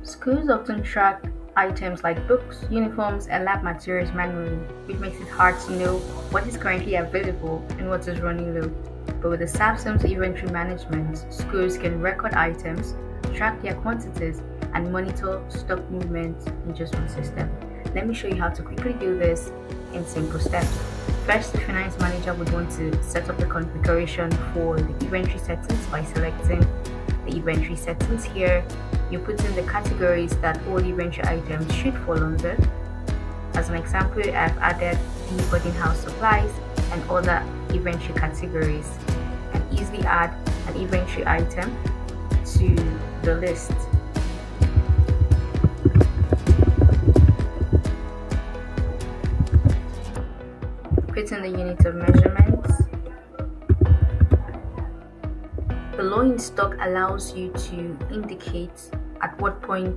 Schools often track items like books, uniforms, and lab materials manually, which makes it hard to know what is currently available and what is running low. But with the SAFSIMS inventory management, schools can record items, track their quantities, and monitor stock movements in just one system. Let me show you how to quickly do this in simple steps. First, the finance manager would want to set up the configuration for the inventory settings by selecting the inventory settings here. You put in the categories that all inventory items should fall under. As an example, I've added the boarding house supplies and other inventory categories, and easily add an inventory item to the list. Put in the unit of measurements. The low in stock allows you to indicate at what point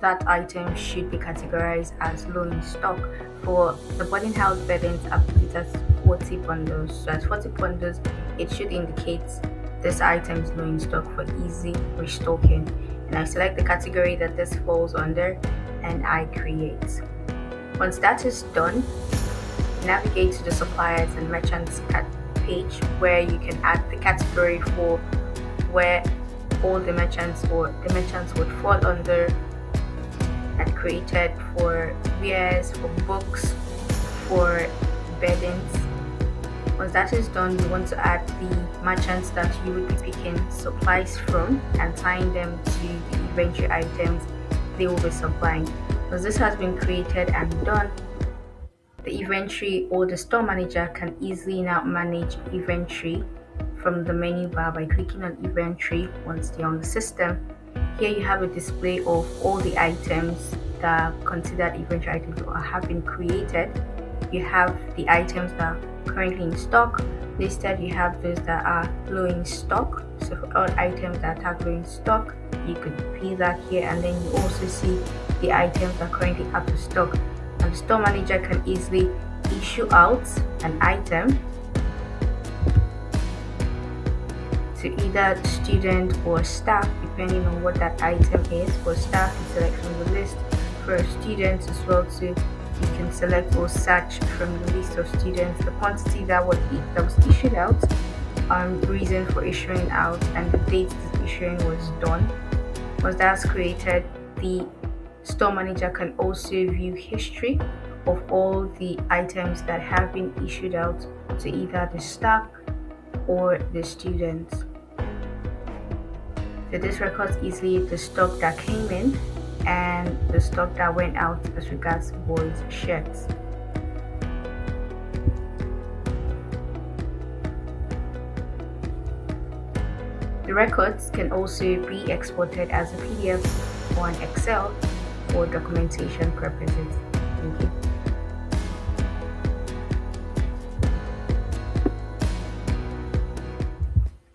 that item should be categorized as low in stock. For the boarding house beddings, I put it as 40 bundles. So as 40 bundles, it should indicate this item is low in stock for easy restocking. And I select the category that this falls under and I create. Once that is done, navigate to the suppliers and merchants page where you can add the category for where all the merchants would fall under, and created for wares, for books, for beddings. Once that is done, you want to add the merchants that you would be picking supplies from and tying them to the inventory items they will be supplying. Once this has been created and done, the inventory or the store manager can easily now manage inventory from the menu bar by clicking on inventory once they're on the system. Here you have a display of all the items that are considered inventory items or have been created. You have the items that are currently in stock listed. You have those that are low in stock. So for all items that are low in stock, you could see that here, and then you also see the items that are currently out of stock. And the store manager can easily issue out an item to either student or staff, depending on what that item is. For staff, you select from the list. For students as well too, you can select or search from the list of students the quantity that was issued out, reason for issuing out, and the date the issuing was done. Once that's created, the store manager can also view history of all the items that have been issued out to either the staff or the students. So this records easily the stock that came in and the stock that went out as regards boys' shirts. The records can also be exported as a PDF or an Excel for documentation purposes. Thank you.